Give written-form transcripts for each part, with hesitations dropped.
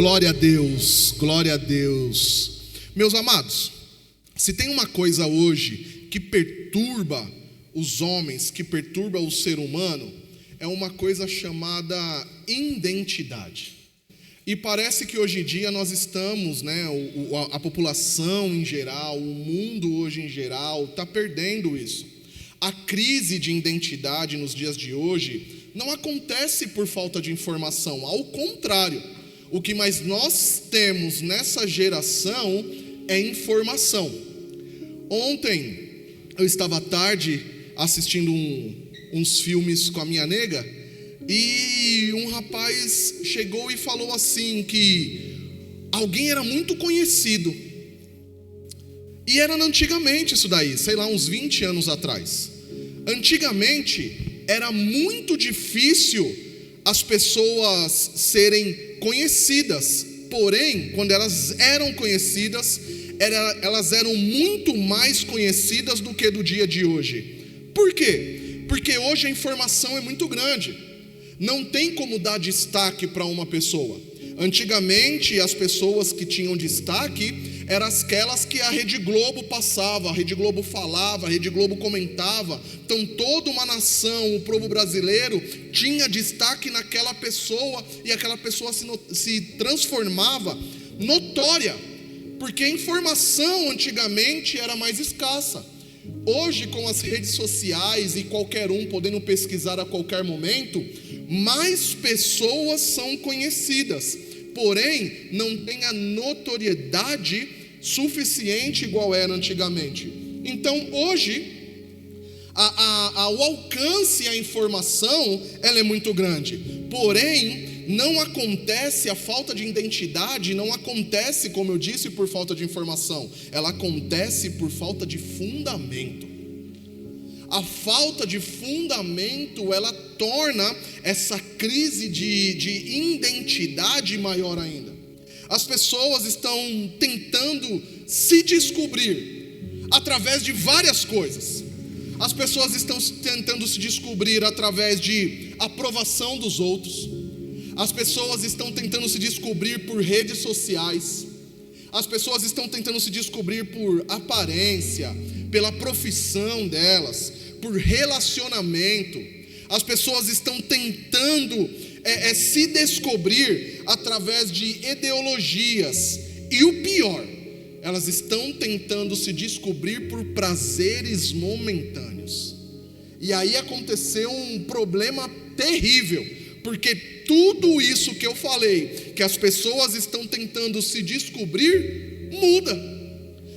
Glória a Deus, glória a Deus. Meus amados, se tem uma coisa hoje que perturba os homens, que perturba o ser humano, é uma coisa chamada identidade. E parece que hoje em dia nós estamos, a população em geral, o mundo hoje em geral, está perdendo isso. A crise de identidade nos dias de hoje não acontece por falta de informação, ao contrário. O que mais nós temos nessa geração é informação. Ontem eu estava à tarde assistindo uns filmes com a minha nega, e um rapaz chegou e falou assim que alguém era muito conhecido. E era antigamente isso daí, sei lá, uns 20 anos atrás. Antigamente era muito difícil as pessoas serem conhecidas, porém, quando elas eram conhecidas, elas eram muito mais conhecidas do que do dia de hoje. Por quê? Porque hoje a informação é muito grande, não tem como dar destaque para uma pessoa. Antigamente, as pessoas que tinham destaque eram aquelas que a Rede Globo passava, a Rede Globo falava, a Rede Globo comentava. Então toda uma nação, o povo brasileiro, tinha destaque naquela pessoa, e aquela pessoa se transformava notória, porque a informação antigamente era mais escassa. Hoje, com as redes sociais e qualquer um podendo pesquisar a qualquer momento, mais pessoas são conhecidas, porém não tem a notoriedade suficiente igual era antigamente. Então hoje o alcance e a informação ela é muito grande, porém não acontece, a falta de identidade não acontece, como eu disse, por falta de informação, ela acontece por falta de fundamento. A falta de fundamento, ela torna essa crise de identidade maior ainda. As pessoas estão tentando se descobrir através de várias coisas. As pessoas estão tentando se descobrir através de aprovação dos outros. As pessoas estão tentando se descobrir por redes sociais. As pessoas estão tentando se descobrir por aparência, pela profissão delas, por relacionamento. As pessoas estão tentando se descobrir através de ideologias. E o pior, elas estão tentando se descobrir por prazeres momentâneos. E aí aconteceu um problema terrível, porque tudo isso que eu falei, que as pessoas estão tentando se descobrir, muda.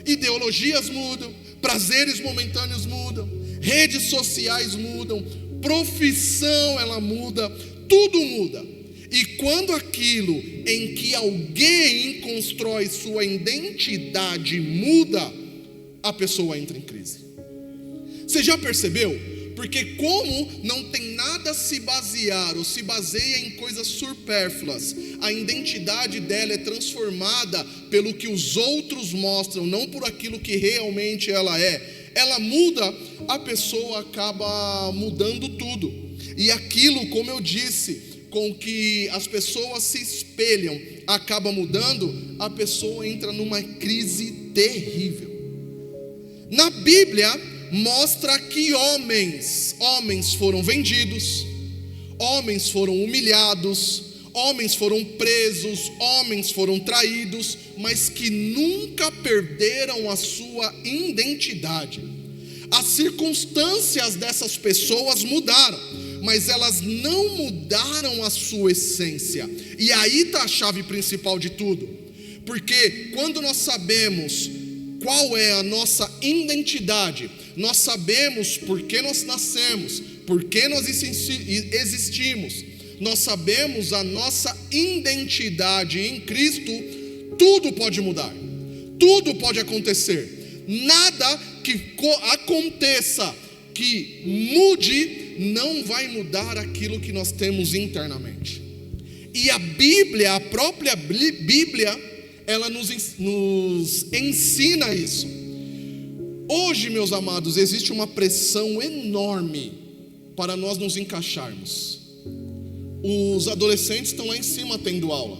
Ideologias mudam, prazeres momentâneos mudam, redes sociais mudam, profissão ela muda, tudo muda. E quando aquilo em que alguém constrói sua identidade muda, a pessoa entra em crise. Você já percebeu? Porque como não tem nada a se basear, ou se baseia em coisas supérfluas, a identidade dela é transformada pelo que os outros mostram, não por aquilo que realmente ela é. Ela muda, a pessoa acaba mudando tudo. E aquilo, como eu disse, com que as pessoas se espelham, acaba mudando, a pessoa entra numa crise terrível. Na Bíblia mostra que homens foram vendidos, homens foram humilhados, homens foram presos, homens foram traídos, mas que nunca perderam a sua identidade. As circunstâncias dessas pessoas mudaram, mas elas não mudaram a sua essência. E aí está a chave principal de tudo, porque quando nós sabemos qual é a nossa identidade, nós sabemos por que nós nascemos, por que nós existimos, nós sabemos a nossa identidade em Cristo, tudo pode mudar, tudo pode acontecer. Nada que aconteça que mude não vai mudar aquilo que nós temos internamente. E a Bíblia, a própria Bíblia, ela nos ensina isso. Hoje, meus amados, existe uma pressão enorme para nós nos encaixarmos. Os adolescentes estão lá em cima tendo aula,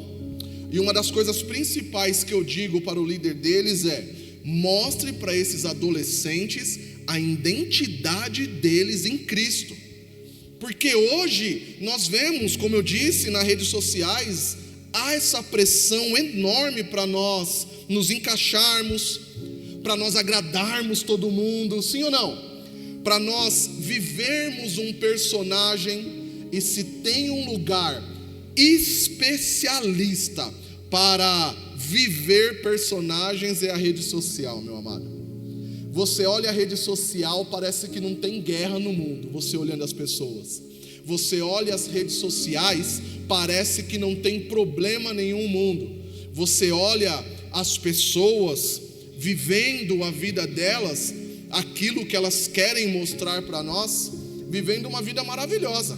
E uma das coisas principais que eu digo para o líder deles é: mostre para esses adolescentes a identidade deles em Cristo. Porque hoje nós vemos, como eu disse, nas redes sociais, há essa pressão enorme para nós nos encaixarmos, para nós agradarmos todo mundo, sim ou não? Para nós vivermos um personagem. E se tem um lugar especialista para viver personagens, é a rede social, meu amado. Você olha a rede social, parece que não tem guerra no mundo, você olhando as pessoas. Você olha as redes sociais, parece que não tem problema nenhum no mundo. Você olha as pessoas vivendo a vida delas, aquilo que elas querem mostrar para nós, vivendo uma vida maravilhosa,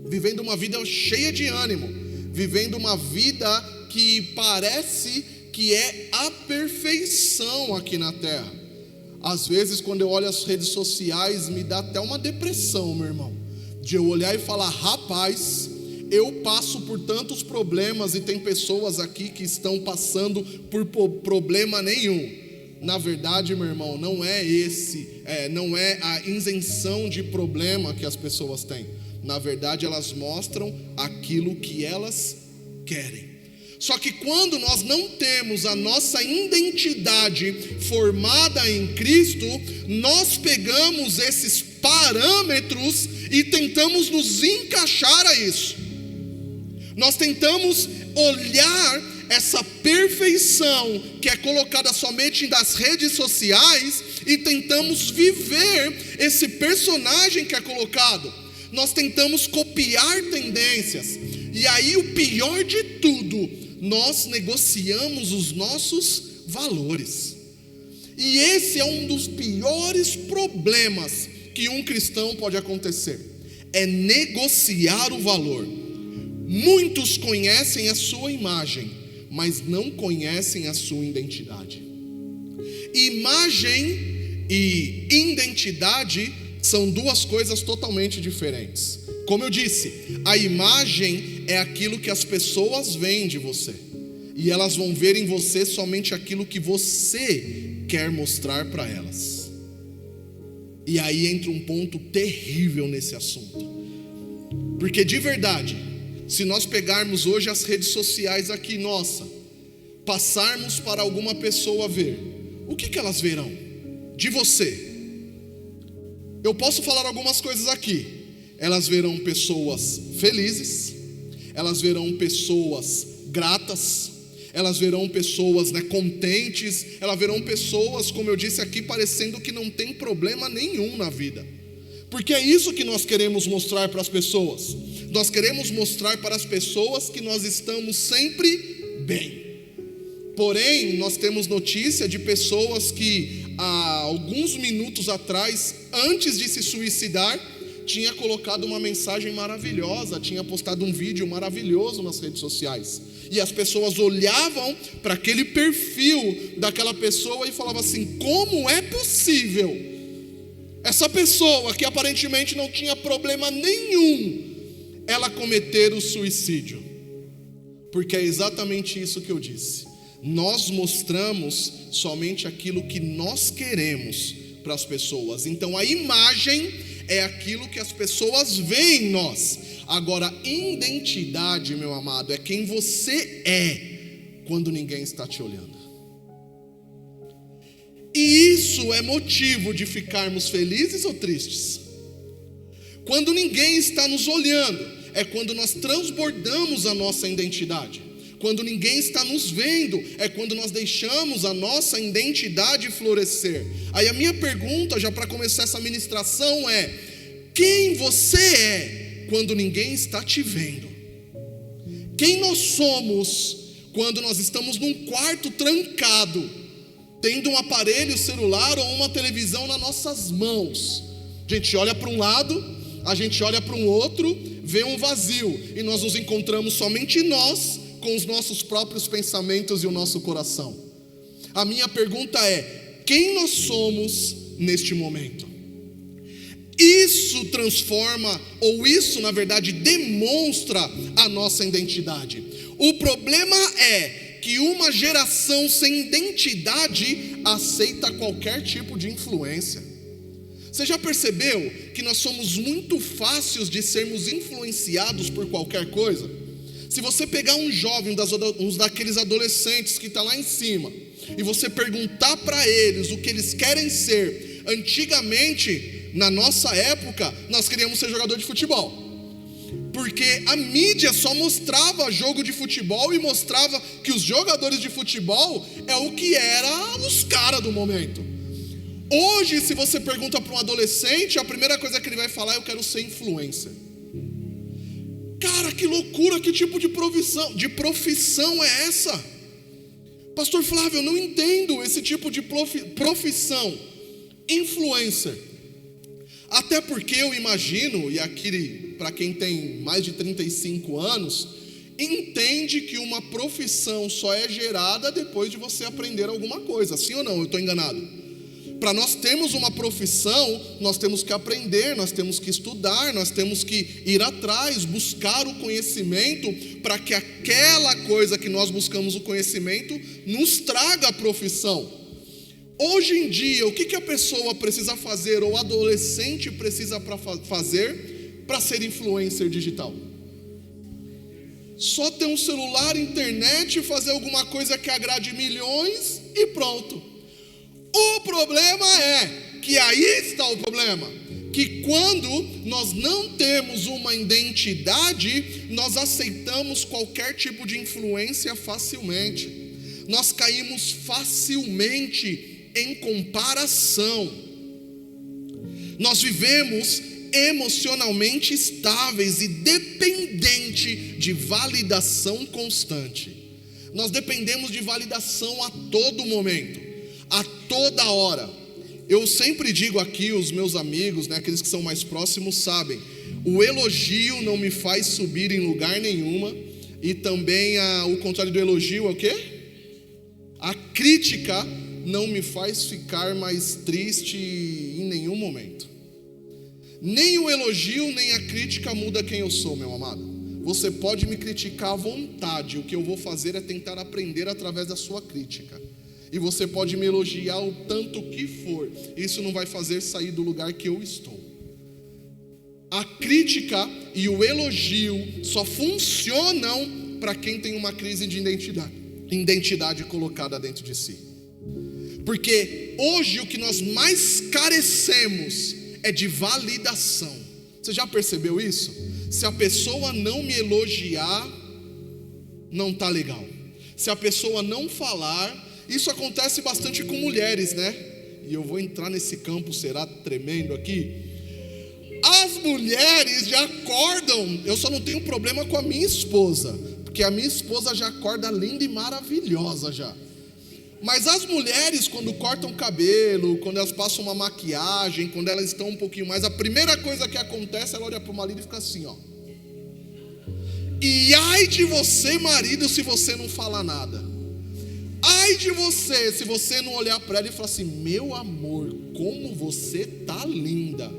vivendo uma vida cheia de ânimo, vivendo uma vida que parece que é a perfeição aqui na terra. Às vezes, quando eu olho as redes sociais, me dá até uma depressão, meu irmão, de eu olhar e falar: rapaz, eu passo por tantos problemas e tem pessoas aqui que estão passando por problema nenhum. Na verdade, meu irmão, não é a isenção de problema que as pessoas têm. Na verdade, elas mostram aquilo que elas querem. Só que quando nós não temos a nossa identidade formada em Cristo, nós pegamos esses parâmetros e tentamos nos encaixar a isso. Nós tentamos olhar essa perfeição que é colocada somente nas redes sociais e tentamos viver esse personagem que é colocado. Nós tentamos copiar tendências. E aí o pior de tudo, nós negociamos os nossos valores. E esse é um dos piores problemas que um cristão pode acontecer, é negociar o valor. Muitos conhecem a sua imagem, mas não conhecem a sua identidade. Imagem e identidade são duas coisas totalmente diferentes. Como eu disse, a imagem é aquilo que as pessoas veem de você, e elas vão ver em você somente aquilo que você quer mostrar para elas. E aí entra um ponto terrível nesse assunto, porque de verdade, se nós pegarmos hoje as redes sociais aqui, passarmos para alguma pessoa ver, o que elas verão de você? Eu posso falar algumas coisas aqui. Elas verão pessoas felizes, elas verão pessoas gratas, elas verão pessoas contentes, elas verão pessoas, como eu disse aqui, parecendo que não tem problema nenhum na vida. Porque é isso que nós queremos mostrar para as pessoas. Nós queremos mostrar para as pessoas que nós estamos sempre bem. Porém, nós temos notícia de pessoas que há alguns minutos atrás, antes de se suicidar, tinha colocado uma mensagem maravilhosa, tinha postado um vídeo maravilhoso nas redes sociais. E as pessoas olhavam para aquele perfil daquela pessoa e falavam assim: como é possível essa pessoa que aparentemente não tinha problema nenhum, ela cometer o suicídio? Porque é exatamente isso que eu disse. Nós mostramos somente aquilo que nós queremos para as pessoas. Então a imagem é aquilo que as pessoas veem em nós. Agora, identidade, meu amado, é quem você é quando ninguém está te olhando. E isso é motivo de ficarmos felizes ou tristes? Quando ninguém está nos olhando, é quando nós transbordamos a nossa identidade. Quando ninguém está nos vendo, é quando nós deixamos a nossa identidade florescer. Aí a minha pergunta, já para começar essa ministração, é: quem você é quando ninguém está te vendo? Quem nós somos quando nós estamos num quarto trancado, tendo um aparelho celular ou uma televisão nas nossas mãos? A gente olha para um lado, a gente olha para um outro, vê um vazio, e nós nos encontramos somente nós, com os nossos próprios pensamentos e o nosso coração. A minha pergunta é: quem nós somos neste momento? Isso transforma, ou isso na verdade demonstra a nossa identidade. O problema é que uma geração sem identidade aceita qualquer tipo de influência. Você já percebeu que nós somos muito fáceis de sermos influenciados por qualquer coisa? Se você pegar um jovem, uns daqueles adolescentes que está lá em cima, e você perguntar para eles o que eles querem ser, antigamente, na nossa época, nós queríamos ser jogador de futebol. Porque a mídia só mostrava jogo de futebol e mostrava que os jogadores de futebol é o que era os caras do momento. Hoje, se você pergunta para um adolescente, a primeira coisa que ele vai falar é: eu quero ser influencer. Cara, que loucura, que tipo de profissão é essa? Pastor Flávio, eu não entendo esse tipo de profissão, influencer. Até porque eu imagino, e aqui para quem tem mais de 35 anos, entende que uma profissão só é gerada depois de você aprender alguma coisa. Sim ou não? Eu estou enganado? Para nós termos uma profissão, nós temos que aprender, nós temos que estudar, nós temos que ir atrás, buscar o conhecimento, para que aquela coisa que nós buscamos o conhecimento, nos traga a profissão. Hoje em dia, o que a pessoa precisa fazer, ou o adolescente precisa fazer, para ser influencer digital? Só ter um celular, internet, fazer alguma coisa que agrade milhões e pronto. O problema é que aí está o problema, que quando nós não temos uma identidade, nós aceitamos qualquer tipo de influência facilmente. Nós caímos facilmente em comparação. Nós vivemos emocionalmente estáveis e dependentes de validação constante. Nós dependemos de validação a todo momento, a toda hora. Eu sempre digo aqui, os meus amigos, né, aqueles que são mais próximos sabem, o elogio não me faz subir em lugar nenhuma, e também o contrário do elogio é o quê? A crítica não me faz ficar mais triste em nenhum momento. Nem o elogio, nem a crítica muda quem eu sou, meu amado. Você pode me criticar à vontade, o que eu vou fazer é tentar aprender através da sua crítica. E você pode me elogiar o tanto que for, isso não vai fazer sair do lugar que eu estou. A crítica e o elogio só funcionam para quem tem uma crise de identidade colocada dentro de si. Porque hoje o que nós mais carecemos é de validação. Você já percebeu isso? Se a pessoa não me elogiar, não está legal. Se a pessoa não falar, isso acontece bastante com mulheres, né? E eu vou entrar nesse campo, será tremendo aqui. As mulheres já acordam, eu só não tenho problema com a minha esposa, porque a minha esposa já acorda linda e maravilhosa já. Mas as mulheres, quando cortam o cabelo, quando elas passam uma maquiagem, quando elas estão um pouquinho mais, a primeira coisa que acontece, ela olha para o marido e fica assim, ó. E ai de você, marido, se você não falar nada. Ai de você, se você não olhar para ela e falar assim: meu amor, como você tá linda.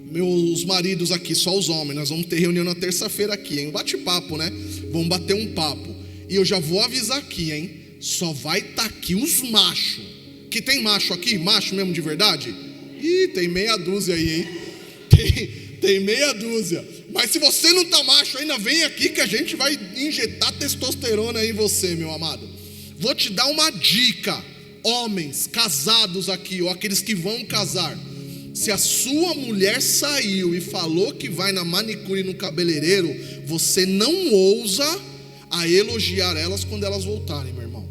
Meus maridos aqui, só os homens, nós vamos ter reunião na terça-feira aqui, hein? Bate-papo, né? Vamos bater um papo. E eu já vou avisar aqui, hein? Só vai estar aqui os machos. Que tem macho aqui? Macho mesmo de verdade? Ih, tem meia dúzia aí, hein? Tem meia dúzia. Mas se você não tá macho ainda, vem aqui que a gente vai injetar testosterona em você, meu amado. Vou te dar uma dica, homens casados aqui, ou aqueles que vão casar. Se a sua mulher saiu e falou que vai na manicure e no cabeleireiro, você não ousa a elogiar elas quando elas voltarem, meu irmão.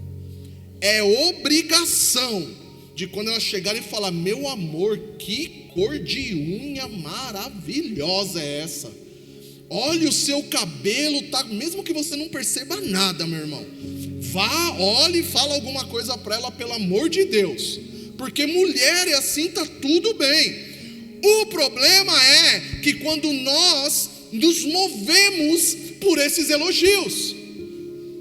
É obrigação de quando elas chegarem falar: meu amor, que cor de unha maravilhosa é essa? Olha o seu cabelo, tá, mesmo que você não perceba nada, meu irmão. Vá, olhe e fala alguma coisa para ela, pelo amor de Deus. Porque mulher é assim, tá tudo bem. O problema é que quando nós nos movemos por esses elogios.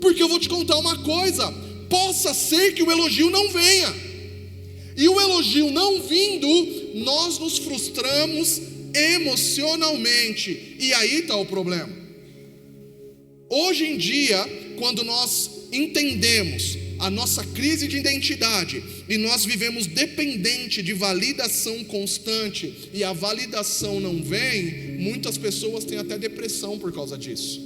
Porque eu vou te contar uma coisa, possa ser que o elogio não venha. E o elogio não vindo, nós nos frustramos emocionalmente. E aí está o problema. Hoje em dia, quando nós entendemos a nossa crise de identidade e nós vivemos dependente de validação constante e a validação não vem, muitas pessoas têm até depressão por causa disso.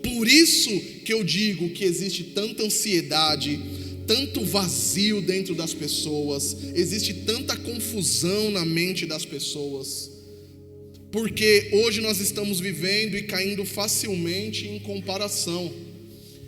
Por isso que eu digo que existe tanta ansiedade, tanto vazio dentro das pessoas, existe tanta confusão na mente das pessoas, porque hoje nós estamos vivendo e caindo facilmente em comparação.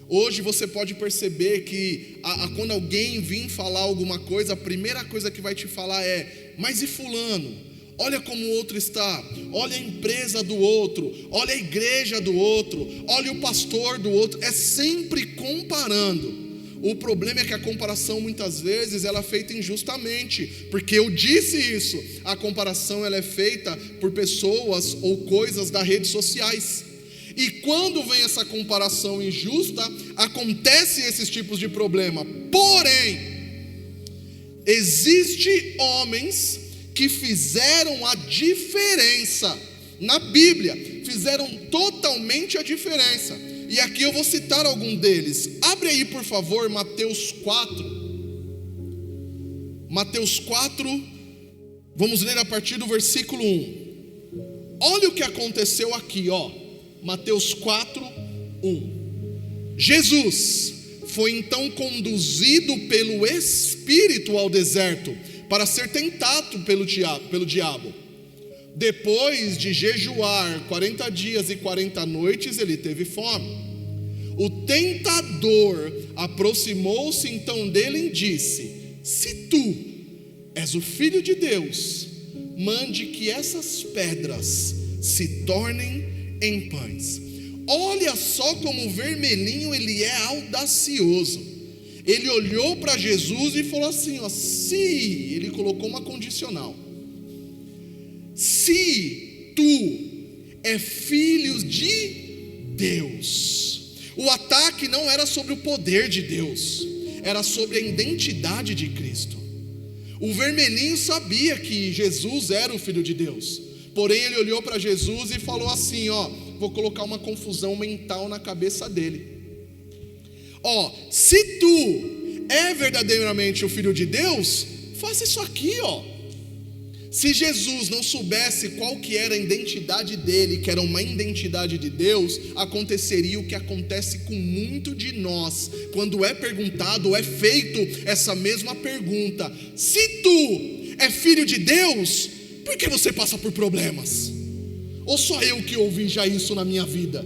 Hoje você pode perceber que quando alguém vir falar alguma coisa, a primeira coisa que vai te falar é: mas e fulano? Olha como o outro está, olha a empresa do outro, olha a igreja do outro, olha o pastor do outro. É sempre comparando. O problema é que a comparação muitas vezes ela é feita injustamente, porque eu disse isso, a comparação ela é feita por pessoas ou coisas das redes sociais. E quando vem essa comparação injusta, acontece esses tipos de problema. Porém, existem homens que fizeram a diferença na Bíblia, fizeram totalmente a diferença. E aqui eu vou citar algum deles. Abre aí, por favor, Mateus 4. Mateus 4, vamos ler a partir do versículo 1. Olha o que aconteceu aqui, ó. Mateus 4, 1. Jesus foi então conduzido pelo Espírito ao deserto para ser tentado pelo diabo. Depois de jejuar 40 dias e 40 noites, ele teve fome. O tentador aproximou-se então dele e disse: se tu és o Filho de Deus, mande que essas pedras se tornem em pães. Olha só como o vermelhinho ele é audacioso. Ele olhou para Jesus e falou assim, ó, se, ele colocou uma condicional: se tu é filho de Deus. O ataque não era sobre o poder de Deus, era sobre a identidade de Cristo. O vermelhinho sabia que Jesus era o Filho de Deus, porém ele olhou para Jesus e falou assim, ó, vou colocar uma confusão mental na cabeça dele. Ó, se tu é verdadeiramente o Filho de Deus, faça isso aqui, ó. Se Jesus não soubesse qual que era a identidade dele, que era uma identidade de Deus, aconteceria o que acontece com muito de nós, quando é perguntado ou é feito essa mesma pergunta: se tu é filho de Deus, por que você passa por problemas? Ou só eu que ouvi já isso na minha vida?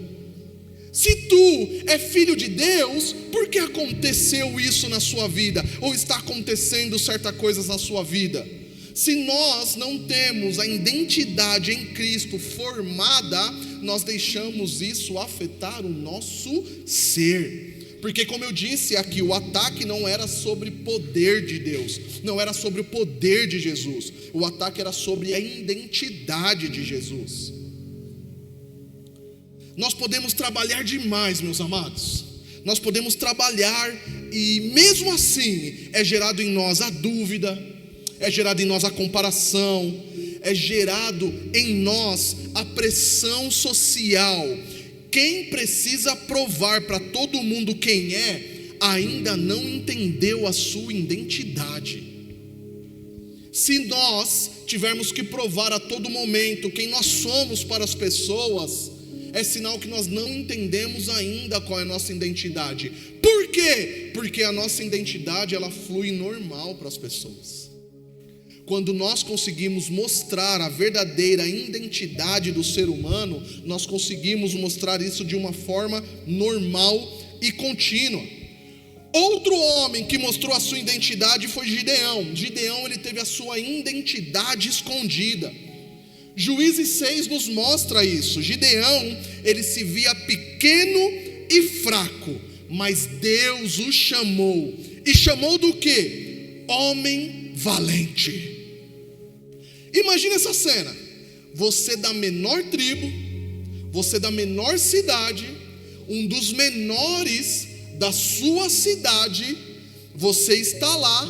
Se tu é filho de Deus, por que aconteceu isso na sua vida? Ou está acontecendo certas coisas na sua vida? Se nós não temos a identidade em Cristo formada, nós deixamos isso afetar o nosso ser. Porque, como eu disse aqui, o ataque não era sobre poder de Deus, não era sobre o poder de Jesus. O ataque era sobre a identidade de Jesus. Nós podemos trabalhar demais, meus amados. Nós podemos trabalhar e mesmo assim é gerado em nós a dúvida, é gerado em nós a comparação, é gerado em nós a pressão social. Quem precisa provar para todo mundo quem é, ainda não entendeu a sua identidade. Se nós tivermos que provar a todo momento quem nós somos para as pessoas, é sinal que nós não entendemos ainda qual é a nossa identidade. Por quê? Porque a nossa identidade ela flui normal para as pessoas. Quando nós conseguimos mostrar a verdadeira identidade do ser humano, nós conseguimos mostrar isso de uma forma normal e contínua. Outro homem que mostrou a sua identidade foi Gideão. Gideão ele teve a sua identidade escondida. Juízes 6 nos mostra isso. Gideão ele se via pequeno e fraco, mas Deus o chamou. E chamou do quê? Homem valente. Imagina essa cena, você da menor tribo, você da menor cidade, um dos menores da sua cidade, você está lá,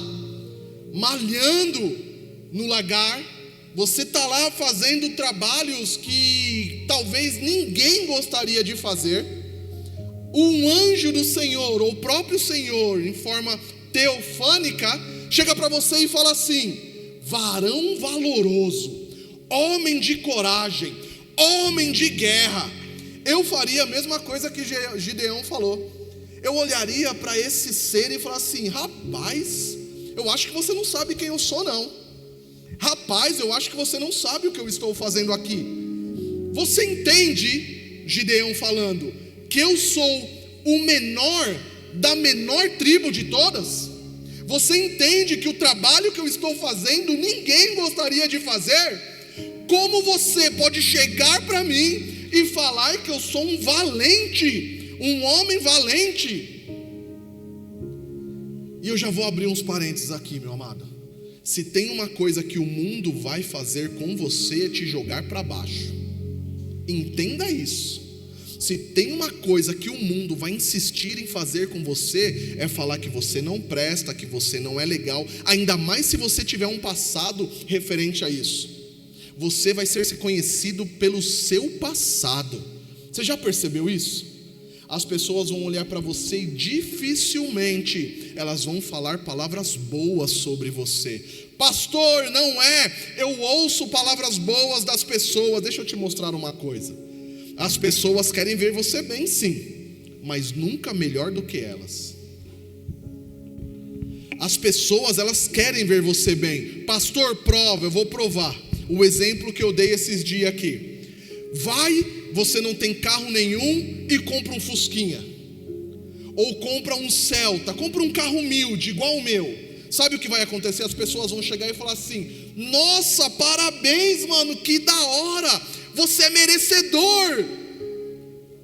malhando no lagar, você está lá fazendo trabalhos que talvez ninguém gostaria de fazer, um anjo do Senhor, ou o próprio Senhor, em forma teofânica, chega para você e fala assim: varão valoroso, homem de coragem, homem de guerra. Eu faria a mesma coisa que Gideão falou. Eu olharia para esse ser e falar assim: rapaz, eu acho que você não sabe quem eu sou não. Rapaz, eu acho que você não sabe o que eu estou fazendo aqui. Você entende, Gideão falando, que eu sou o menor da menor tribo de todas? Você entende que o trabalho que eu estou fazendo ninguém gostaria de fazer? Como você pode chegar para mim e falar que eu sou um valente, um homem valente? E eu já vou abrir uns parênteses aqui, meu amado. Se tem uma coisa que o mundo vai fazer com você, é te jogar para baixo. Entenda isso. Se tem uma coisa que o mundo vai insistir em fazer com você, é falar que você não presta, que você não é legal. Ainda mais se você tiver um passado referente a isso. Você vai ser conhecido pelo seu passado. Você já percebeu isso? As pessoas vão olhar para você e dificilmente elas vão falar palavras boas sobre você. Pastor, não é, eu ouço palavras boas das pessoas. Deixa eu te mostrar uma coisa. As pessoas querem ver você bem, sim, mas nunca melhor do que elas. As pessoas, elas querem ver você bem. Pastor, prova, eu vou provar. O exemplo que eu dei esses dias aqui. Você não tem carro nenhum e compra um Fusquinha, ou compra um Celta, compra um carro humilde, igual o meu. Sabe o que vai acontecer? As pessoas vão chegar e falar assim: nossa, parabéns, mano, que da hora, você é merecedor.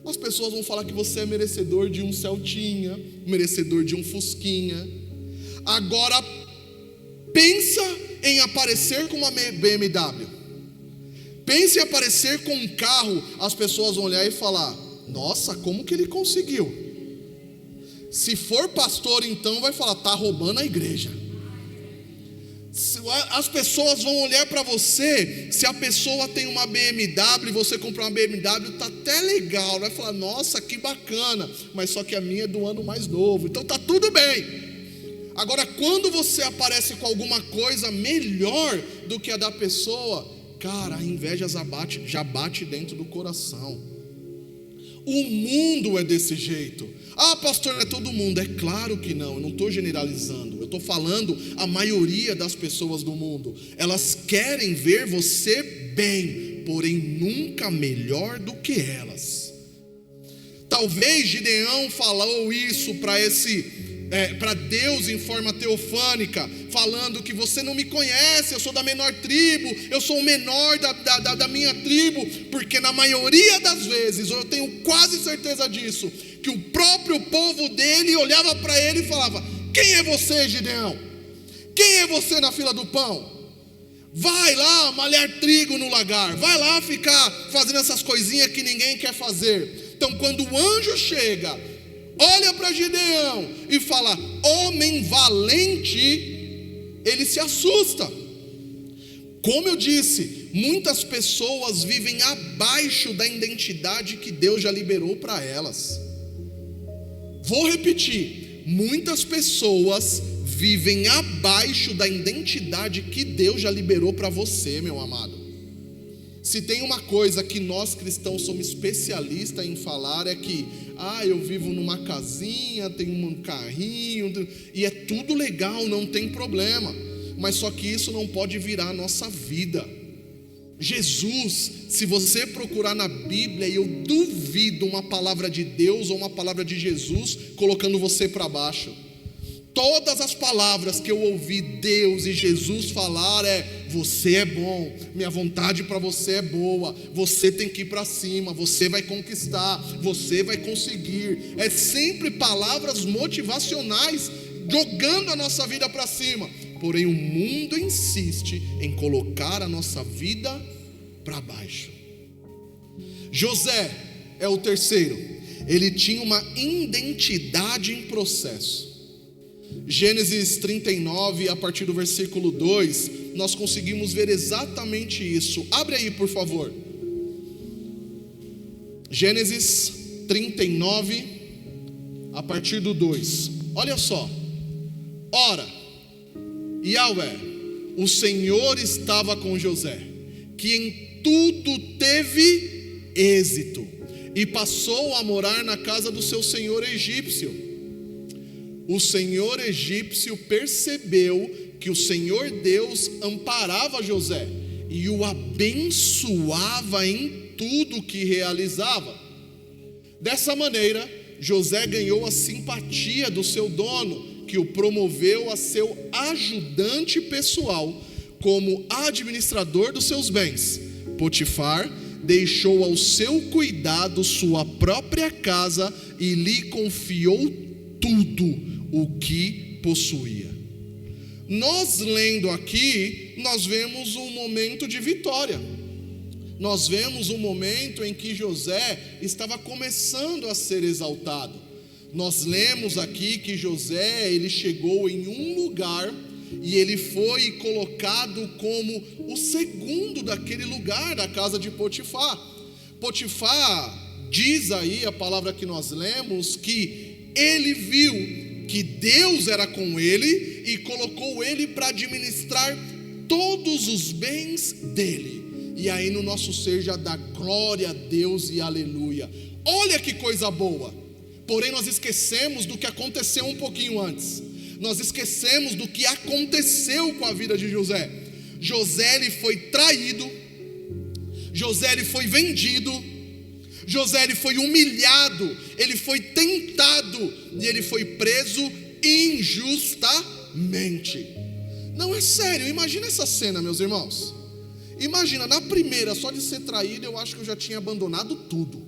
As pessoas vão falar que você é merecedor de um Celtinha, merecedor de um Fusquinha. Agora, pensa em aparecer com uma BMW. Pense em aparecer com um carro, as pessoas vão olhar e falar: nossa, como que ele conseguiu? Se for pastor, então vai falar: tá roubando a igreja. As pessoas vão olhar para você. Se a pessoa tem uma BMW, você comprar uma BMW, tá até legal, vai falar: nossa, que bacana, mas só que a minha é do ano mais novo, então tá tudo bem. Agora, quando você aparece com alguma coisa melhor do que a da pessoa, cara, a inveja já bate dentro do coração. O mundo é desse jeito. Ah, pastor, não é todo mundo. É claro que não, eu não estou generalizando. Eu estou falando a maioria das pessoas do mundo. Elas querem ver você bem, porém nunca melhor do que elas. Talvez Gideão falou isso para Deus em forma teofânica, falando que você não me conhece, eu sou da menor tribo, eu sou o menor da minha tribo, porque na maioria das vezes, eu tenho quase certeza disso, que o próprio povo dele olhava para ele e falava: quem é você, Gideão? Quem é você na fila do pão? Vai lá malhar trigo no lagar, vai lá ficar fazendo essas coisinhas que ninguém quer fazer. Então, quando o anjo chega, olha para Gideão e fala: homem valente, ele se assusta. Como eu disse, muitas pessoas vivem abaixo da identidade que Deus já liberou para elas. Vou repetir: muitas pessoas vivem abaixo da identidade que Deus já liberou para você, meu amado. Se tem uma coisa que nós cristãos somos especialistas em falar, é que eu vivo numa casinha, tenho um carrinho, e é tudo legal, não tem problema. Mas só que isso não pode virar a nossa vida. Jesus, se você procurar na Bíblia, eu duvido uma palavra de Deus ou uma palavra de Jesus colocando você para baixo. Todas as palavras que eu ouvi Deus e Jesus falar você é bom, minha vontade para você é boa, você tem que ir para cima, você vai conquistar, você vai conseguir. É sempre palavras motivacionais, jogando a nossa vida para cima. Porém o mundo insiste em colocar a nossa vida para baixo. José é o terceiro. Ele tinha uma identidade em processo. Gênesis 39, a partir do versículo 2, nós conseguimos ver exatamente isso. Abre aí, por favor. Gênesis 39, a partir do 2. Olha só. Ora, Yahvé, o Senhor estava com José, que em tudo teve êxito, e passou a morar na casa do seu senhor egípcio. O senhor egípcio percebeu que o Senhor Deus amparava José e o abençoava em tudo que realizava. Dessa maneira, José ganhou a simpatia do seu dono, que o promoveu a seu ajudante pessoal como administrador dos seus bens. Potifar deixou ao seu cuidado sua própria casa e lhe confiou tudo o que possuía. Nós lendo aqui, nós vemos um momento de vitória. Nós vemos um momento em que José estava começando a ser exaltado. Nós lemos aqui que José, ele chegou em um lugar e ele foi colocado como o segundo daquele lugar, da casa de Potifar. Potifar, diz aí a palavra que nós lemos, que ele viu que Deus era com ele e colocou ele para administrar todos os bens dele. E aí no nosso ser já dá glória a Deus e aleluia. Olha que coisa boa. Porém nós esquecemos do que aconteceu um pouquinho antes. Nós esquecemos do que aconteceu com a vida de José. José, ele foi traído. José, ele foi vendido. José, ele foi humilhado. Ele foi tentado. E ele foi preso injustamente. Não, é sério, imagina essa cena, meus irmãos. Imagina, na primeira, só de ser traído, eu acho que eu já tinha abandonado tudo.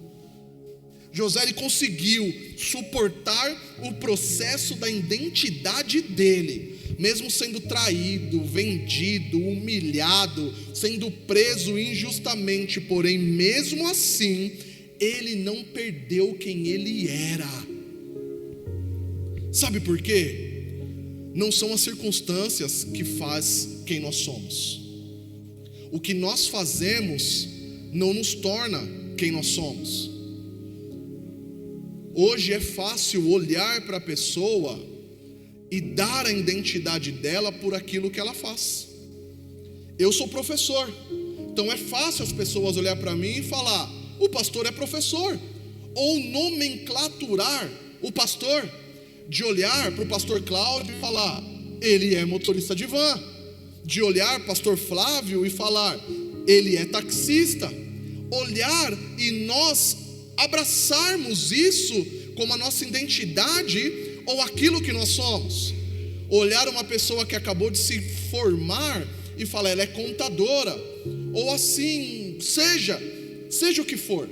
José, ele conseguiu suportar o processo da identidade dele, mesmo sendo traído, vendido, humilhado, sendo preso injustamente. Porém, mesmo assim, ele não perdeu quem ele era. Sabe por quê? Não são as circunstâncias que faz quem nós somos. O que nós fazemos não nos torna quem nós somos. Hoje é fácil olhar para a pessoa e dar a identidade dela por aquilo que ela faz. Eu sou professor, então é fácil as pessoas olhar para mim e falar: o pastor é professor, ou nomenclaturar o pastor, de olhar para o pastor Cláudio e falar: ele é motorista de van, de olhar pastor Flávio e falar: ele é taxista. Olhar e nós abraçarmos isso como a nossa identidade ou aquilo que nós somos. Olhar uma pessoa que acabou de se formar e falar: ela é contadora, ou assim, seja o que for.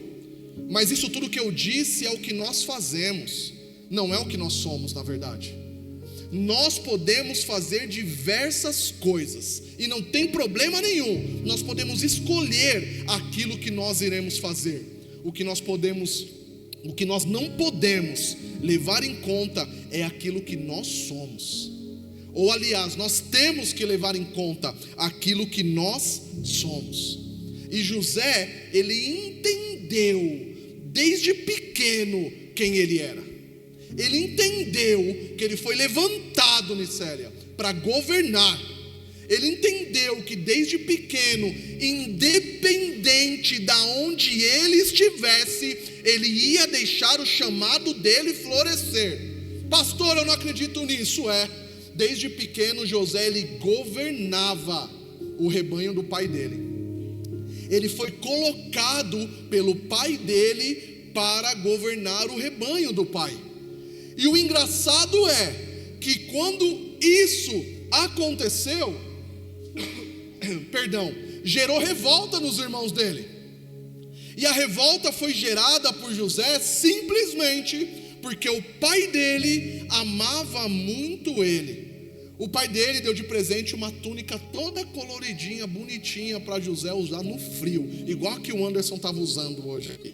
Mas isso tudo que eu disse é o que nós fazemos, não é o que nós somos, na verdade. Nós podemos fazer diversas coisas e não tem problema nenhum. Nós podemos escolher aquilo que nós iremos fazer. O que nós não podemos levar em conta é aquilo que nós somos. Ou aliás, nós temos que levar em conta aquilo que nós somos. E José, ele entendeu desde pequeno quem ele era. Ele entendeu que ele foi levantado, Nicélia, para governar. Ele entendeu que desde pequeno, independente da onde ele estivesse, ele ia deixar o chamado dele florescer. Pastor, eu não acredito nisso. Desde pequeno José, ele governava o rebanho do pai dele. Ele foi colocado pelo pai dele para governar o rebanho do pai. E o engraçado é que quando isso aconteceu, gerou revolta nos irmãos dele. E a revolta foi gerada por José simplesmente porque o pai dele amava muito ele. O pai dele deu de presente uma túnica toda coloridinha, bonitinha para José usar no frio, igual que o Anderson estava usando hoje aqui.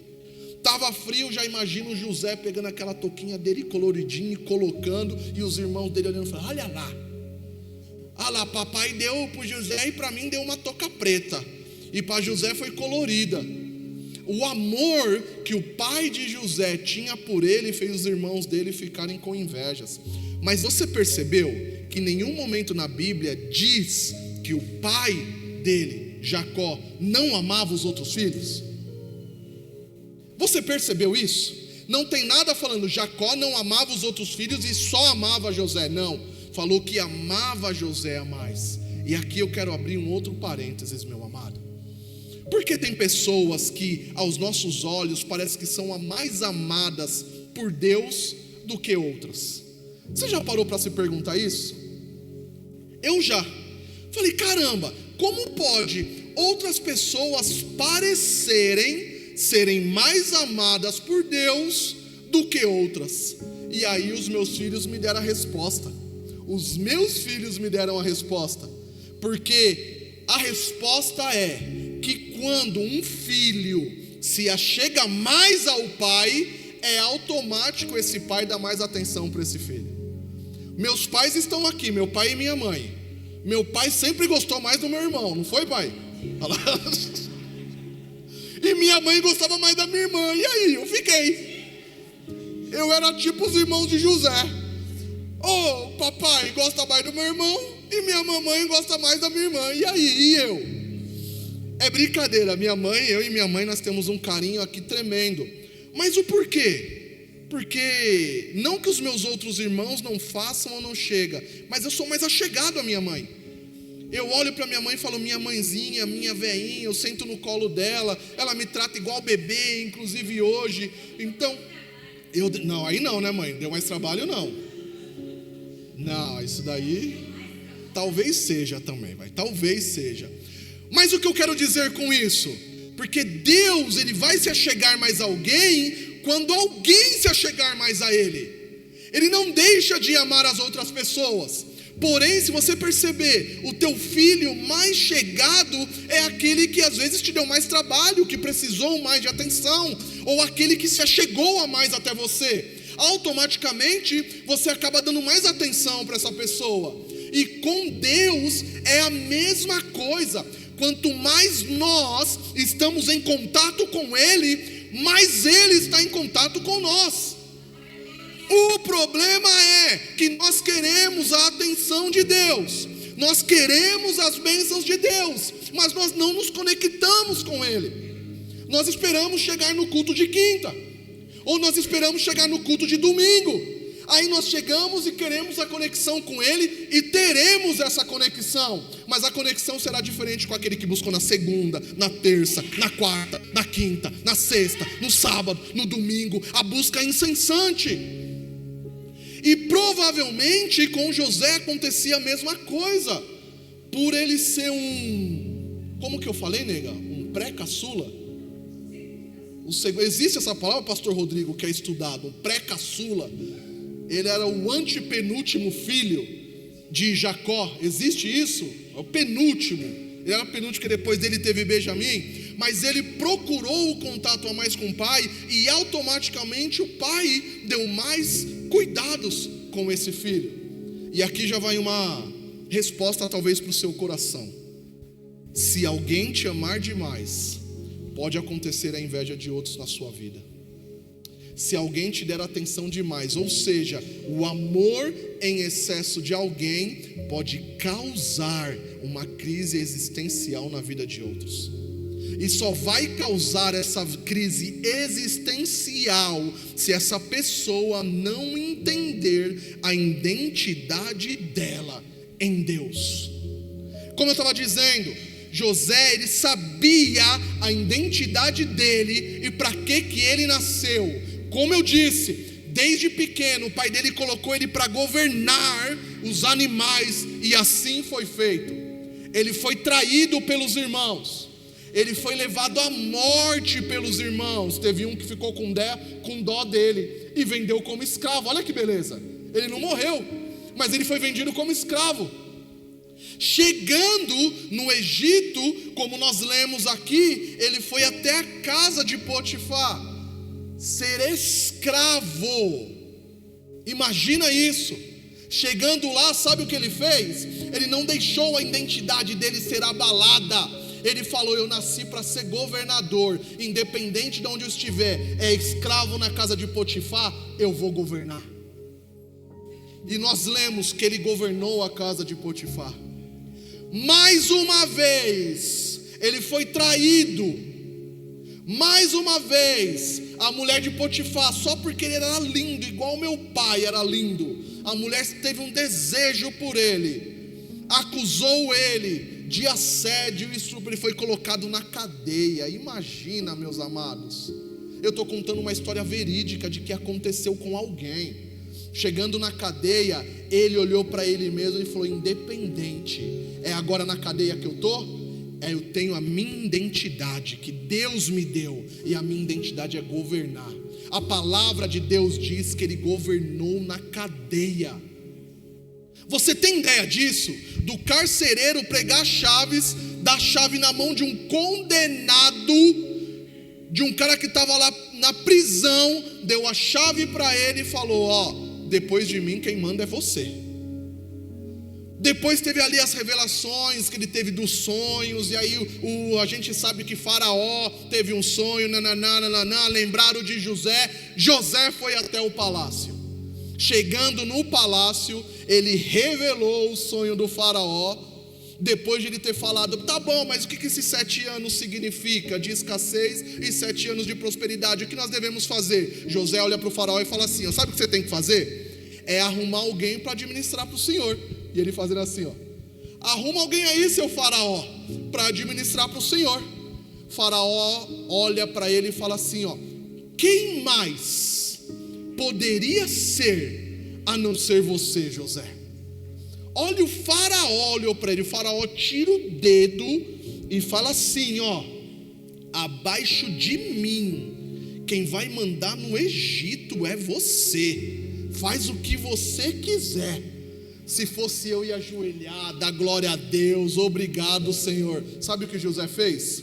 Estava frio, já imagino o José pegando aquela touquinha dele coloridinha e colocando, e os irmãos dele olhando e falando: olha lá, papai deu para José e para mim deu uma touca preta, e para José foi colorida. O amor que o pai de José tinha por ele fez os irmãos dele ficarem com invejas. Mas você percebeu que em nenhum momento na Bíblia diz que o pai dele, Jacó, não amava os outros filhos? Você percebeu isso? Não tem nada falando Jacó não amava os outros filhos e só amava José. Não, falou que amava José a mais. E aqui eu quero abrir um outro parênteses, meu amado. Porque tem pessoas que aos nossos olhos parece que são as mais amadas por Deus do que outras. Você já parou para se perguntar isso? Eu já. Falei, caramba, como pode outras pessoas serem mais amadas por Deus do que outras? E aí os meus filhos me deram a resposta. Os meus filhos me deram a resposta. Porque a resposta é que quando um filho se achega mais ao pai, é automático esse pai dar mais atenção para esse filho. Meus pais estão aqui, meu pai e minha mãe. Meu pai sempre gostou mais do meu irmão, não foi, pai? E minha mãe gostava mais da minha irmã. E aí, eu fiquei. Eu era tipo os irmãos de José. O papai gosta mais do meu irmão e minha mamãe gosta mais da minha irmã. E aí, e eu? É brincadeira, eu e minha mãe, nós temos um carinho aqui tremendo. Mas o porquê? Porque não que os meus outros irmãos não façam ou não chegam, mas eu sou mais achegado à minha mãe. Eu olho para minha mãe e falo, minha mãezinha, minha veinha, eu sento no colo dela, ela me trata igual bebê, inclusive hoje. Então, não, aí não, né, mãe? Deu mais trabalho, não. Não, isso daí talvez seja também, talvez seja. Mas o que eu quero dizer com isso? Porque Deus, Ele vai se achegar mais a alguém quando alguém se achegar mais a Ele. Ele não deixa de amar as outras pessoas. Porém, se você perceber, o teu filho mais chegado é aquele que às vezes te deu mais trabalho, que precisou mais de atenção, ou aquele que se achegou a mais até você. Automaticamente, você acaba dando mais atenção para essa pessoa. E com Deus é a mesma coisa. Quanto mais nós estamos em contato com Ele, mais Ele está em contato com nós. O problema é que nós queremos a atenção de Deus, nós queremos as bênçãos de Deus, mas nós não nos conectamos com Ele. Nós esperamos chegar no culto de quinta, ou nós esperamos chegar no culto de domingo. Aí nós chegamos e queremos a conexão com Ele, e teremos essa conexão, mas a conexão será diferente com aquele que buscou na segunda, na terça, na quarta, na quinta, na sexta, no sábado, no domingo. A busca é incessante. E provavelmente com José acontecia a mesma coisa, por ele ser como que eu falei, nega? Um pré-caçula. Existe essa palavra, pastor Rodrigo, que é estudado, um pré-caçula. Ele era o antepenúltimo filho de Jacó. Existe isso? É o penúltimo. Ele era o penúltimo, que depois dele teve Benjamim. Mas ele procurou o contato a mais com o pai, e automaticamente o pai deu mais cuidados com esse filho. E aqui já vai uma resposta talvez para o seu coração. Se alguém te amar demais, pode acontecer a inveja de outros na sua vida. Se alguém te der atenção demais, ou seja, o amor em excesso de alguém, pode causar uma crise existencial na vida de outros. E só vai causar essa crise existencial se essa pessoa não entender a identidade dela em Deus. Como eu estava dizendo, José, ele sabia a identidade dele e para que ele nasceu. Como eu disse, desde pequeno o pai dele colocou ele para governar os animais, e assim foi feito. Ele foi traído pelos irmãos, ele foi levado à morte pelos irmãos. Teve um que ficou com dó dele e vendeu como escravo. Olha que beleza, ele não morreu, mas ele foi vendido como escravo. Chegando no Egito, como nós lemos aqui, ele foi até a casa de Potifar, ser escravo. Imagina isso. Chegando lá, sabe o que ele fez? Ele não deixou a identidade dele ser abalada. Ele falou: eu nasci para ser governador, independente de onde eu estiver, é escravo na casa de Potifar, eu vou governar. E nós lemos que ele governou a casa de Potifar. Mais uma vez, ele foi traído. Mais uma vez, a mulher de Potifar, só porque ele era lindo, igual meu pai era lindo, a mulher teve um desejo por ele, acusou ele de assédio e estupro, ele foi colocado na cadeia. Imagina, meus amados, eu estou contando uma história verídica de que aconteceu com alguém. Chegando na cadeia, ele olhou para ele mesmo e falou: independente, é agora na cadeia que eu estou? Eu tenho a minha identidade que Deus me deu, e a minha identidade é governar. A palavra de Deus diz que ele governou na cadeia. Você tem ideia disso? Do carcereiro pregar chaves, dar chave na mão de um condenado, de um cara que estava lá na prisão, deu a chave para ele e falou: ó, depois de mim quem manda é você. Depois teve ali as revelações que ele teve dos sonhos, e aí a gente sabe que Faraó teve um sonho, lembraram de José. José foi até o palácio. Chegando no palácio, ele revelou o sonho do Faraó, depois de ele ter falado: tá bom, mas o que esses 7 anos significa? De escassez e 7 anos de prosperidade, o que nós devemos fazer? José olha para o Faraó e fala assim: sabe o que você tem que fazer? É arrumar alguém para administrar para o senhor. E ele fazendo assim, ó: arruma alguém aí, seu Faraó, para administrar para o senhor. Faraó olha para ele e fala assim, ó: quem mais poderia ser a não ser você, José? Olha, o Faraó olhou para ele. O Faraó tira o dedo e fala assim, ó: abaixo de mim, quem vai mandar no Egito é você. Faz o que você quiser. Se fosse eu, ia ajoelhar, dar glória a Deus, obrigado, Senhor. Sabe o que José fez?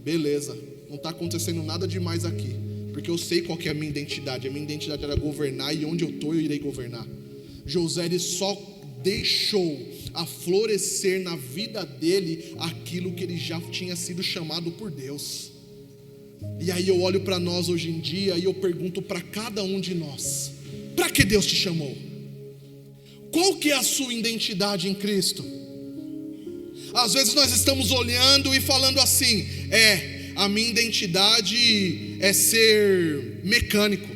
Beleza, não está acontecendo nada demais aqui, porque eu sei qual que é a minha identidade. A minha identidade era governar, e onde eu estou eu irei governar. José, ele só deixou a florescer na vida dele aquilo que ele já tinha sido chamado por Deus. E aí eu olho para nós hoje em dia e eu pergunto para cada um de nós: para que Deus te chamou? Qual que é a sua identidade em Cristo? Às vezes nós estamos olhando e falando assim: a minha identidade é ser mecânico.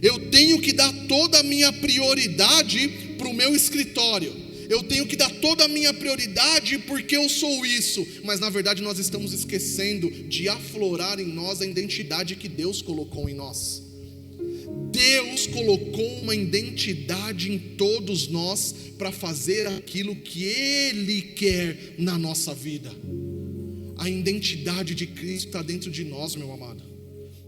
Eu tenho que dar toda a minha prioridade para o meu escritório. Eu tenho que dar toda a minha prioridade porque eu sou isso. Mas na verdade nós estamos esquecendo de aflorar em nós a identidade que Deus colocou em nós. Deus colocou uma identidade em todos nós para fazer aquilo que Ele quer na nossa vida. A identidade de Cristo está dentro de nós, meu amado.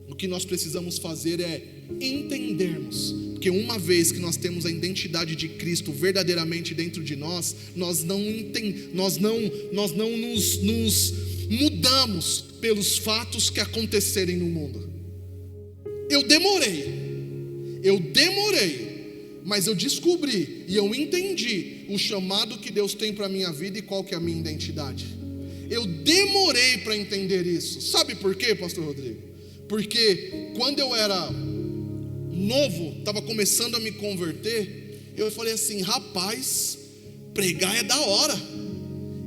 O que nós precisamos fazer é entendermos, porque uma vez que nós temos a identidade de Cristo verdadeiramente dentro de nós, nós não nos mudamos pelos fatos que acontecerem no mundo. Eu demorei, mas eu descobri e eu entendi o chamado que Deus tem para a minha vida e qual que é a minha identidade. Eu demorei para entender isso. Sabe por quê, pastor Rodrigo? Porque quando eu era novo, estava começando a me converter, eu falei assim: rapaz, pregar é da hora,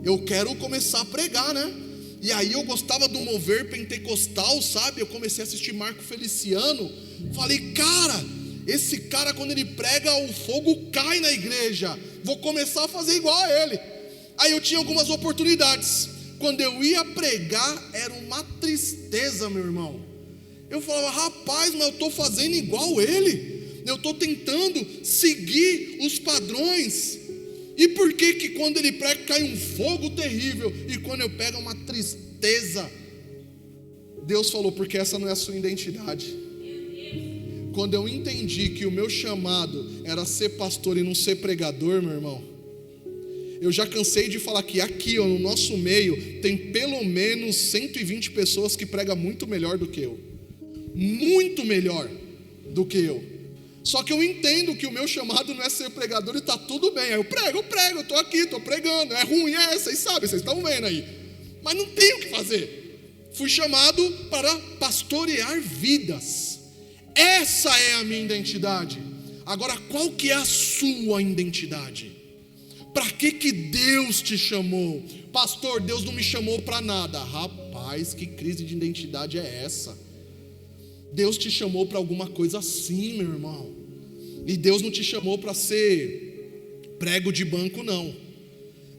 eu quero começar a pregar, né? E aí eu gostava do mover pentecostal, sabe? Eu comecei a assistir Marco Feliciano. Falei: cara, esse cara quando ele prega o fogo cai na igreja, vou começar a fazer igual a ele. Aí eu tinha algumas oportunidades. Quando eu ia pregar era uma tristeza, meu irmão. Eu falava: rapaz, mas eu estou fazendo igual ele, eu estou tentando seguir os padrões. E por que quando ele prega cai um fogo terrível, e quando eu pego uma tristeza? Deus falou: porque essa não é a sua identidade. Quando eu entendi que o meu chamado era ser pastor e não ser pregador, meu irmão, eu já cansei de falar que aqui, ó, no nosso meio, tem pelo menos 120 pessoas que pregam muito melhor do que eu. Muito melhor do que eu. Só que eu entendo que o meu chamado não é ser pregador, e está tudo bem. Aí eu prego, estou aqui, estou pregando. É ruim, vocês sabem, vocês estão vendo aí. mas não tenho o que fazer. Fui chamado para pastorear vidas. Essa é a minha identidade. Agora, qual que é a sua identidade? Para que Deus te chamou? Pastor, Deus não me chamou para nada. Rapaz, que crise de identidade é essa? Deus te chamou para alguma coisa assim, meu irmão. E Deus não te chamou para ser prego de banco, não.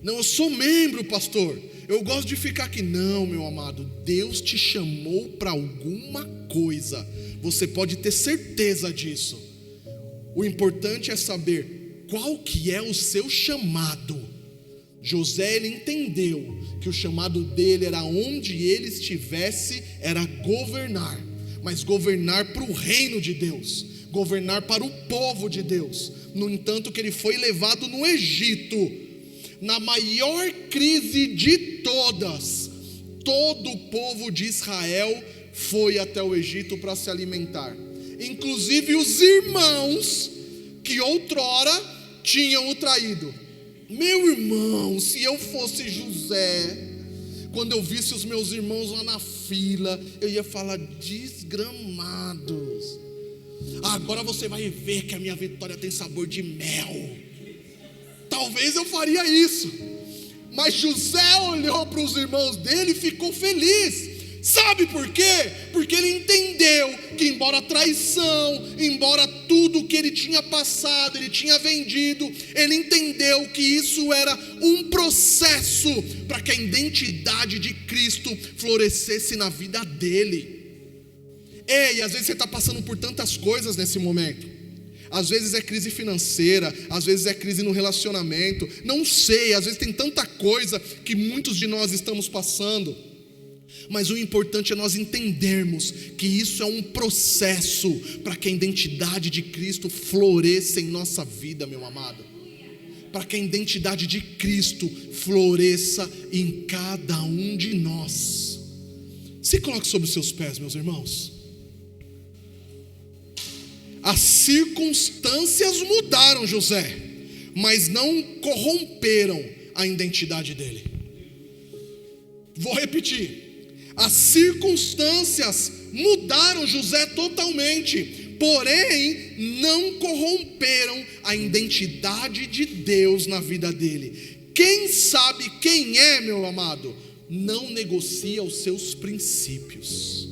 Não, eu sou membro, pastor. Eu gosto de ficar aqui. Não, meu amado, Deus te chamou para alguma coisa. Você pode ter certeza disso. O importante é saber qual que é o seu chamado. José, ele entendeu que o chamado dele era onde ele estivesse, era governar. Mas governar para o reino de Deus, governar para o povo de Deus. No entanto, que ele foi levado no Egito, na maior crise de todas, todo o povo de Israel foi até o Egito para se alimentar, inclusive os irmãos que outrora tinham o traído. Meu irmão, se eu fosse José, quando eu visse os meus irmãos lá na fila, eu ia falar: desgramados, agora você vai ver que a minha vitória tem sabor de mel. Talvez eu faria isso. Mas José olhou para os irmãos dele e ficou feliz. Sabe por quê? Porque ele entendeu que embora a traição, embora tudo que ele tinha passado, ele tinha vendido, ele entendeu que isso era um processo para que a identidade de Cristo florescesse na vida dele. E às vezes você está passando por tantas coisas nesse momento. Às vezes é crise financeira, às vezes é crise no relacionamento, não sei, às vezes tem tanta coisa que muitos de nós estamos passando. Mas o importante é nós entendermos que isso é um processo para que a identidade de Cristo floresça em nossa vida, meu amado. Para que a identidade de Cristo floresça em cada um de nós. Se coloque sobre os seus pés, meus irmãos. As circunstâncias mudaram José, mas não corromperam a identidade dele. Vou repetir. As circunstâncias mudaram José totalmente, porém não corromperam a identidade de Deus na vida dele. Quem sabe quem é, meu amado, não negocia os seus princípios.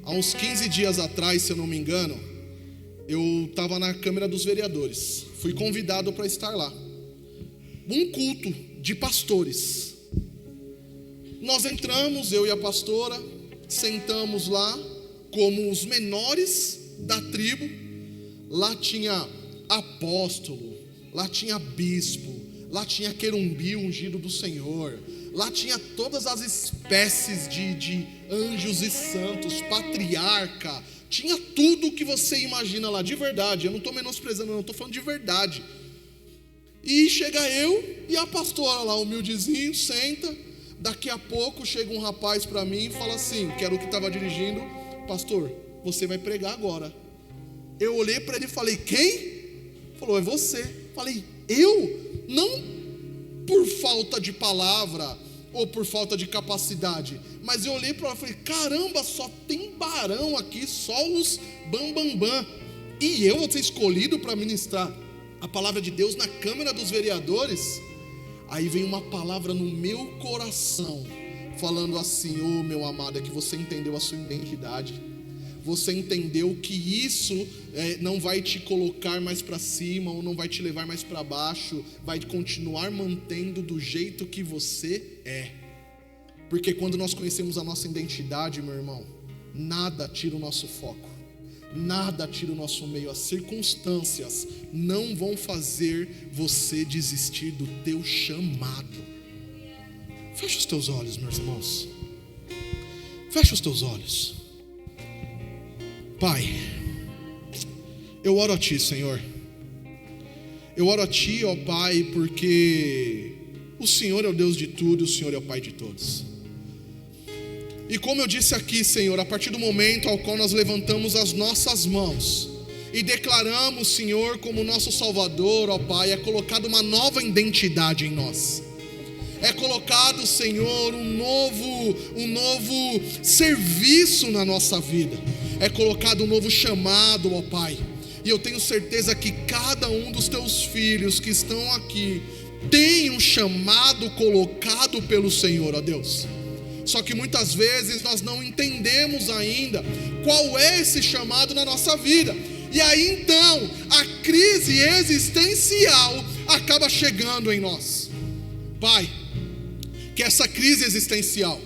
Há uns 15 dias atrás, se eu não me engano, eu estava na Câmara dos Vereadores. Fui convidado para estar lá. Um culto de pastores. Nós entramos, eu e a pastora, sentamos lá como os menores da tribo. Lá tinha apóstolo, lá tinha bispo, lá tinha querumbi ungido do Senhor, lá tinha todas as espécies de anjos e santos, patriarca, tinha tudo que você imagina lá, de verdade. Eu não estou menosprezando, não, estou falando de verdade. E chega eu e a pastora lá, humildezinho, senta. Daqui a pouco chega um rapaz para mim e fala assim, que era o que estava dirigindo: pastor, você vai pregar agora. Eu olhei para ele e falei: quem? Falou: é você. Falei: eu? Não por falta de palavra ou por falta de capacidade, mas eu olhei para ela e falei: caramba, só tem barão aqui, só os bambambam, e eu vou ser escolhido para ministrar a palavra de Deus na Câmara dos Vereadores? Aí vem uma palavra no meu coração, falando assim: ô meu amado, é que você entendeu a sua identidade. Você entendeu que isso não vai te colocar mais para cima, ou não vai te levar mais para baixo, vai continuar mantendo do jeito que você é. Porque quando nós conhecemos a nossa identidade, meu irmão, nada tira o nosso foco, nada tira o nosso meio. As circunstâncias não vão fazer você desistir do teu chamado. Fecha os teus olhos, meus irmãos. Fecha os teus olhos. Pai, eu oro a Ti, Senhor. Eu oro a Ti, ó Pai, porque o Senhor é o Deus de tudo e o Senhor é o Pai de todos. E como eu disse aqui, Senhor, a partir do momento ao qual nós levantamos as nossas mãos e declaramos, Senhor, como nosso Salvador, ó Pai, é colocada uma nova identidade em nós. É colocado, Senhor, um novo serviço na nossa vida. É colocado um novo chamado, ó Pai. E eu tenho certeza que cada um dos teus filhos que estão aqui tem um chamado colocado pelo Senhor, ó Deus. Só que muitas vezes nós não entendemos ainda qual é esse chamado na nossa vida. E aí então a crise existencial acaba chegando em nós. Pai, que essa crise existencial,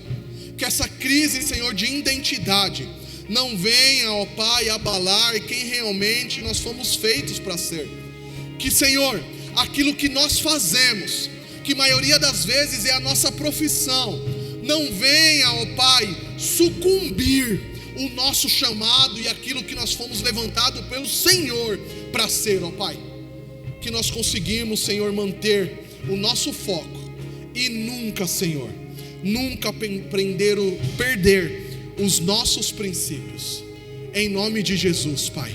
que essa crise, Senhor, de identidade não venha, ó Pai, abalar quem realmente nós fomos feitos para ser. Que, Senhor, aquilo que nós fazemos, que maioria das vezes é a nossa profissão, não venha, ó Pai, sucumbir o nosso chamado e aquilo que nós fomos levantados pelo Senhor para ser, ó Pai. Que nós conseguimos, Senhor, manter o nosso foco e nunca, Senhor, nunca perder os nossos princípios. Em nome de Jesus, Pai.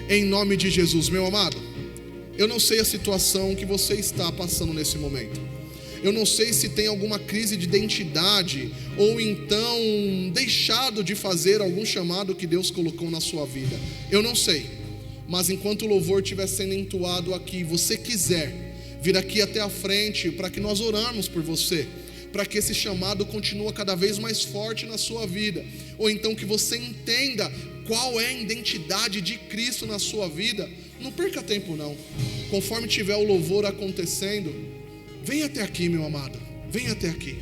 Em nome de Jesus, meu amado. Eu não sei a situação que você está passando nesse momento. Eu não sei se tem alguma crise de identidade, ou então deixado de fazer algum chamado que Deus colocou na sua vida. Eu não sei. Mas enquanto o louvor estiver sendo entoado aqui, você quiser vir aqui até a frente para que nós oramos por você, para que esse chamado continue cada vez mais forte na sua vida, ou então que você entenda qual é a identidade de Cristo na sua vida, não perca tempo não. Conforme tiver o louvor acontecendo, vem até aqui, meu amado, vem até aqui.